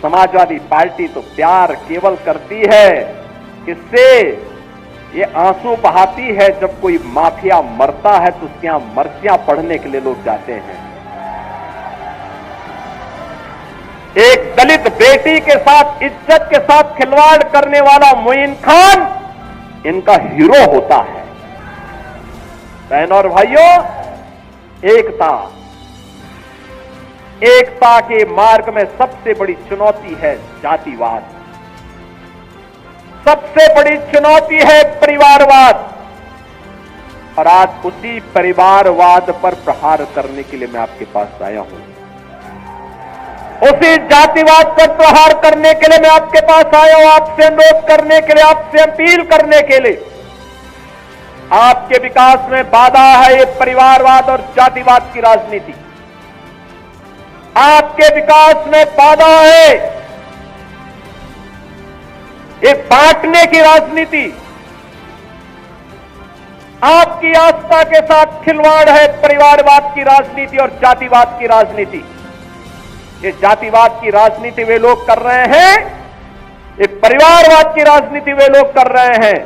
Samajwadi party तो प्यार केवल करती है किससे? ये आंसू बहाती है जब कोई माफिया मरता है तो उसके यहां मर्सियां पढ़ने के लिए लोग जाते हैं। एक दलित बेटी के साथ, इज्जत के साथ खिलवाड़ करने वाला मोइन खान इनका हीरो होता है। बहनों और भाइयों, एकता के मार्ग में सबसे बड़ी चुनौती है जातिवाद, सबसे बड़ी चुनौती है परिवारवाद, और आज उसी परिवारवाद पर प्रहार करने के लिए मैं आपके पास आया हूं। उसी जातिवाद पर प्रहार करने के लिए मैं आपके पास आया हूं, आपसे अनुरोध करने के लिए, आपसे अपील करने के लिए। आपके विकास में बाधा है ये परिवारवाद और जातिवाद की राजनीति। आपके विकास में बाधा है ये बांटने की राजनीति। आपकी आस्था के साथ खिलवाड़ है परिवारवाद की राजनीति और जातिवाद की राजनीति। ये जातिवाद की राजनीति वे लोग कर रहे हैं, ये परिवारवाद की राजनीति वे लोग कर रहे हैं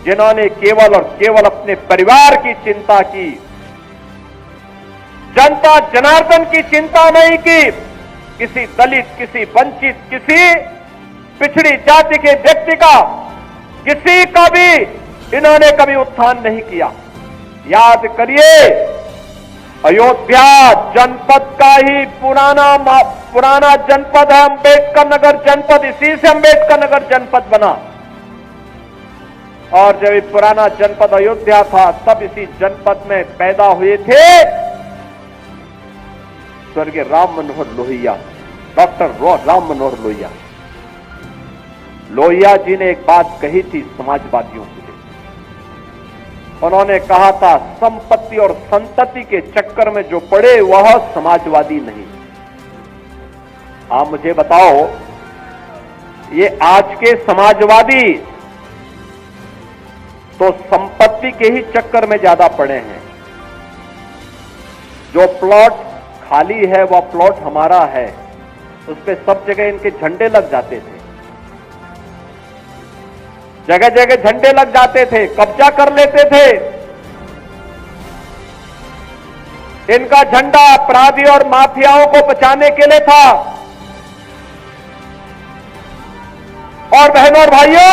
जिन्होंने केवल और केवल अपने परिवार की चिंता की, जनता जनार्दन की चिंता नहीं की। किसी दलित, किसी वंचित, किसी पिछड़ी जाति के व्यक्ति का, किसी का भी इन्होंने कभी उत्थान नहीं किया। याद करिए, अयोध्या जनपद का ही पुराना जनपद है अंबेडकर नगर जनपद, इसी से अंबेडकर नगर जनपद बना। और जब ये पुराना जनपद अयोध्या था तब इसी जनपद में पैदा हुए थे स्वर्गीय राम मनोहर लोहिया, डॉक्टर राम मनोहर लोहिया। लोहिया जी ने एक बात कही थी समाजवादियों के लिए। उन्होंने कहा था, संपत्ति और संतति के चक्कर में जो पड़े वह समाजवादी नहीं। आप मुझे बताओ, ये आज के समाजवादी तो संपत्ति के ही चक्कर में ज्यादा पड़े हैं। जो प्लॉट खाली है वह प्लॉट हमारा है, उस पे सब जगह इनके झंडे लग जाते थे, जगह जगह झंडे लग जाते थे, कब्जा कर लेते थे। इनका झंडा अपराधी और माफियाओं को बचाने के लिए था। और बहनों और भाइयों,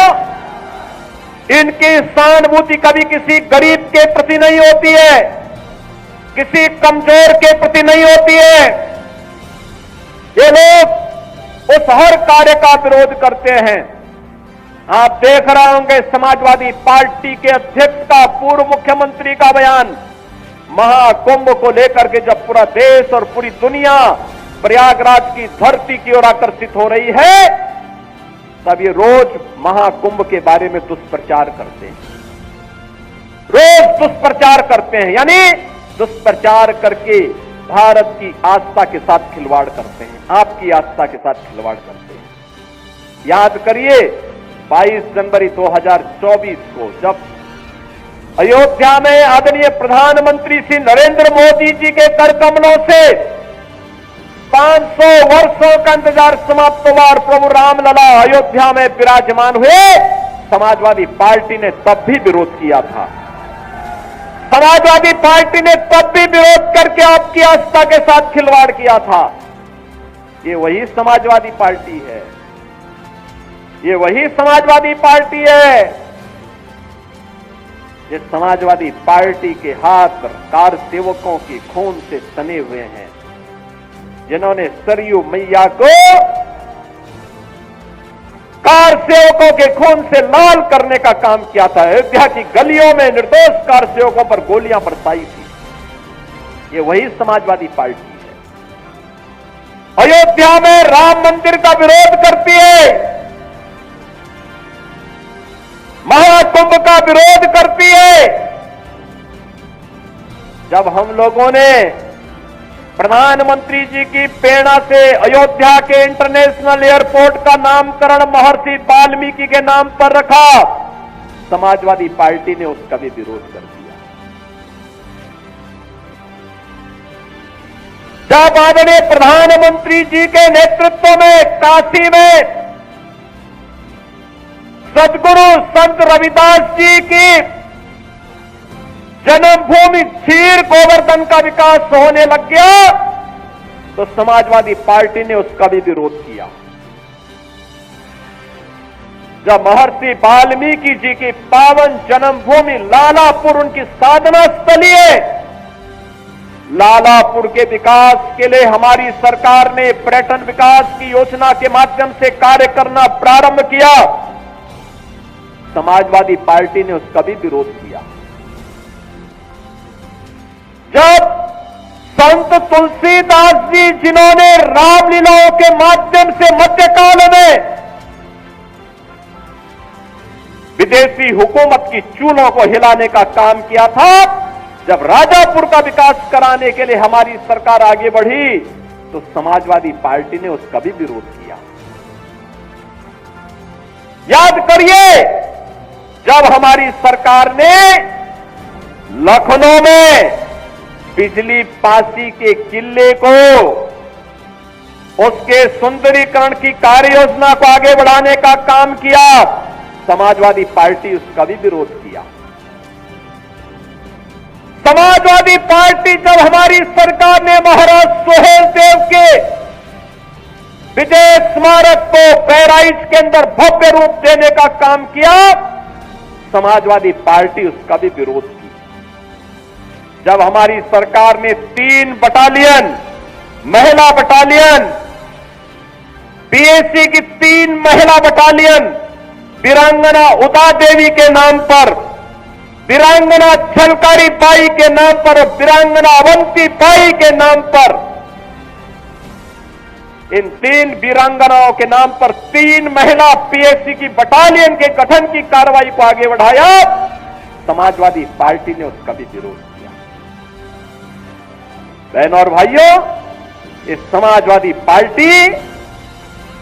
इनकी सहानुभूति कभी किसी गरीब के प्रति नहीं होती है, किसी कमजोर के प्रति नहीं होती है। ये लोग उस हर कार्य का विरोध करते हैं। आप देख रहे होंगे समाजवादी पार्टी के अध्यक्ष का, पूर्व मुख्यमंत्री का बयान, महाकुंभ को लेकर के जब पूरा देश और पूरी दुनिया प्रयागराज की धरती की ओर आकर्षित हो रही है, तब ये रोज महाकुंभ के बारे में दुष्प्रचार करते हैं, रोज दुष्प्रचार करते हैं, यानी दुष्प्रचार करके भारत की आस्था के साथ खिलवाड़ करते हैं, आपकी आस्था के साथ खिलवाड़ करते हैं। याद करिए, 22 जनवरी 2024 को जब अयोध्या में आदरणीय प्रधानमंत्री श्री नरेंद्र मोदी जी के कर कमलों से 500 वर्षों का इंतजार समाप्त हुआ और प्रभु रामलला अयोध्या में विराजमान हुए, समाजवादी पार्टी ने तब भी विरोध किया था। समाजवादी पार्टी ने तब भी विरोध करके आपकी आस्था के साथ खिलवाड़ किया था। ये वही समाजवादी पार्टी है, ये वही समाजवादी पार्टी है। ये समाजवादी पार्टी के हाथ कार सेवकों के खून से सने हुए हैं, जिन्होंने सरयू मैया को कार सेवकों के खून से लाल करने का काम किया था। अयोध्या की गलियों में निर्दोष कार सेवकों पर गोलियां बरसाई थी। ये वही समाजवादी पार्टी है। अयोध्या में राम मंदिर का विरोध करती है, महाकुंभ का विरोध करती है। जब हम लोगों ने प्रधानमंत्री जी की प्रेरणा से अयोध्या के इंटरनेशनल एयरपोर्ट का नामकरण महर्षि वाल्मीकि के नाम पर रखा, समाजवादी पार्टी ने उसका भी विरोध कर दिया। जब आदरणीय प्रधानमंत्री जी के नेतृत्व में काशी में सदगुरु संत रविदास जी की जन्मभूमि क्षीर गोवर्धन का विकास होने लग गया तो समाजवादी पार्टी ने उसका भी विरोध किया। जब महर्षि वाल्मीकि जी की पावन जन्मभूमि लालापुर उनकी साधना स्थली है, लालापुर के विकास के लिए हमारी सरकार ने पर्यटन विकास की योजना के माध्यम से कार्य करना प्रारंभ किया, समाजवादी पार्टी ने उसका भी विरोध किया। जब संत तुलसीदास जी जिन्होंने रामलीलाओं के माध्यम से मध्यकाल में विदेशी हुकूमत की चूल्हों को हिलाने का काम किया था, जब राजापुर का विकास कराने के लिए हमारी सरकार आगे बढ़ी तो समाजवादी पार्टी ने उसका भी विरोध किया। याद करिए, जब हमारी सरकार ने लखनऊ में बिजली पासी के किले को उसके सुंदरीकरण की कार्य योजना को आगे बढ़ाने का काम किया, समाजवादी पार्टी उसका भी विरोध किया। समाजवादी पार्टी जब हमारी सरकार ने महाराज सोहेल देव के विजय स्मारक को बहराइच के अंदर भव्य रूप देने का काम किया, समाजवादी पार्टी उसका भी विरोध की। जब हमारी सरकार ने 3 बटालियन महिला बटालियन, पीएसी की 3 महिला बटालियन वीरांगना उदा देवी के नाम पर, वीरांगना छलकारी बाई के नाम पर, वीरांगना अवंती बाई के नाम पर, इन 3 वीरांगनाओं के नाम पर 3 महिला पीएससी की बटालियन के गठन की कार्रवाई को आगे बढ़ाया, समाजवादी पार्टी ने उसका भी विरोध किया। बहनों और भाइयों, इस समाजवादी पार्टी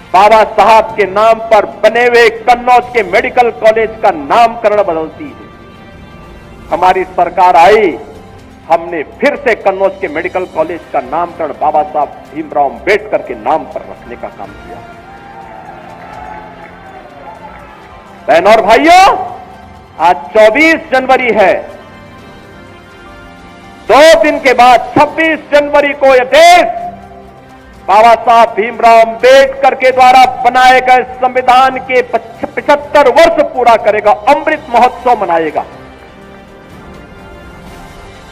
बाबा साहब के नाम पर बने हुए कन्नौज के मेडिकल कॉलेज का नामकरण बदलती है। हमारी सरकार आई, हमने फिर से कन्नौज के मेडिकल कॉलेज का नामकरण बाबा साहब भीमराव अंबेडकर के नाम पर रखने का काम किया। बहनों और भाइयों, आज 24 जनवरी है। 2 दिन के बाद 26 जनवरी को यह देश बाबा साहब भीमराव अंबेडकर के द्वारा बनाए गए संविधान के 75 वर्ष पूरा करेगा, अमृत महोत्सव मनाएगा।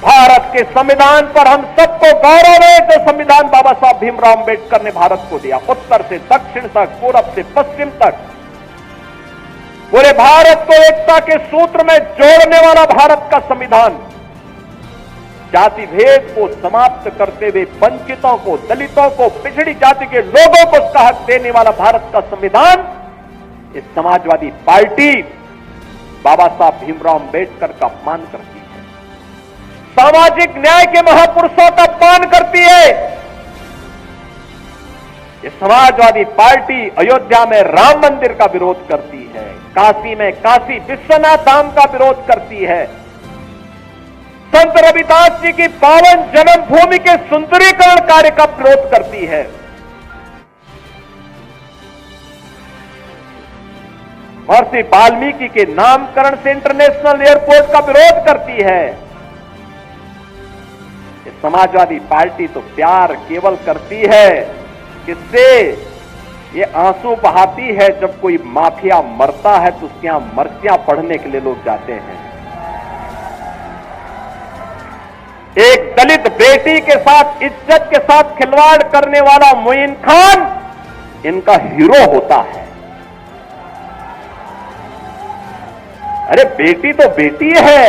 भारत के संविधान पर हम सबको गौरव है, जो संविधान बाबा साहब भीमराव अंबेडकर ने भारत को दिया। उत्तर से दक्षिण तक, पूरब से पश्चिम तक, पूरे भारत को एकता के सूत्र में जोड़ने वाला भारत का संविधान, जाति भेद को समाप्त करते हुए वंचितों को, दलितों को, पिछड़ी जाति के लोगों को उसका हक देने वाला भारत का संविधान, इस समाजवादी पार्टी बाबा साहब भीमराव अंबेडकर का अपमान करती है, सामाजिक न्याय के महापुरुषों का अपमान करती है। ये समाजवादी पार्टी अयोध्या में राम मंदिर का विरोध करती है, काशी में काशी विश्वनाथ धाम का विरोध करती है, संत रविदास जी की पावन जन्मभूमि के सुंदरीकरण कार्य का विरोध करती है। महर्षि वाल्मीकि के नामकरण से इंटरनेशनल एयरपोर्ट का विरोध करती है। ये समाजवादी पार्टी तो प्यार केवल करती है, किससे? ये आंसू बहाती है जब कोई माफिया मरता है तो उसके यहां मर्सियां पढ़ने के लिए लोग जाते हैं। एक दलित बेटी के साथ, इज्जत के साथ खिलवाड़ करने वाला मोइन खान इनका हीरो होता है। अरे बेटी तो बेटी है,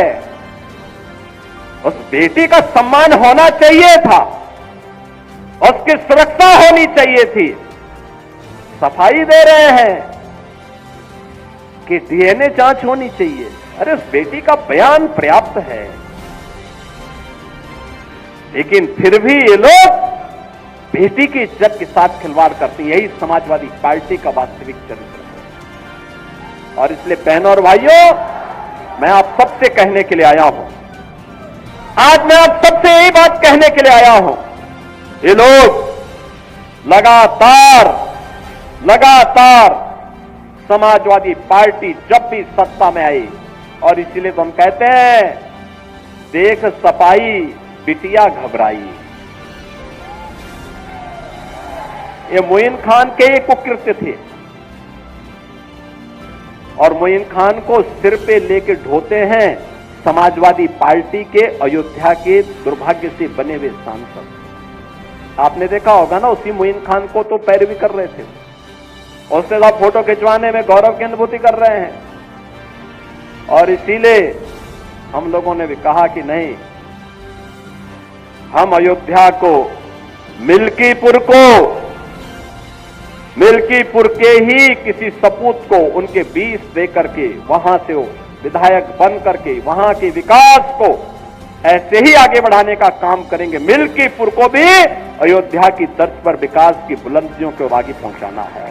उस बेटी का सम्मान होना चाहिए था, उसकी सुरक्षा होनी चाहिए थी। सफाई दे रहे हैं कि डीएनए जांच होनी चाहिए। अरे उस बेटी का बयान पर्याप्त है, लेकिन फिर भी ये लोग बेटी की इज्जत के साथ खिलवाड़ करते हैं। यही समाजवादी पार्टी का वास्तविक चरित्र है। और इसलिए बहनों और भाइयों, मैं आप सबसे कहने के लिए आया हूं, आज मैं आप सबसे यही बात कहने के लिए आया हूं ये लोग लगातार समाजवादी पार्टी जब भी सत्ता में आई, और इसीलिए तो हम कहते हैं देख सपाई बिटिया घबराई। ये मोइन खान के एक कुकृत्य थे, और मोइन खान को सिर पे लेके ढोते हैं समाजवादी पार्टी के अयोध्या के दुर्भाग्य से बने हुए सांसद। आपने देखा होगा ना, उसी मोइन खान को तो पैरवी कर रहे थे, उसके साथ फोटो खिंचवाने में गौरव की अनुभूति कर रहे हैं। और इसीलिए हम लोगों ने भी कहा कि नहीं, हम अयोध्या को मिल्कीपुर के ही किसी सपूत को उनके बीच दे करके वहां से वो विधायक बन करके वहां के विकास को ऐसे ही आगे बढ़ाने का काम करेंगे। मिल्कीपुर को भी अयोध्या की तर्ज पर विकास की बुलंदियों को आगे पहुंचाना है।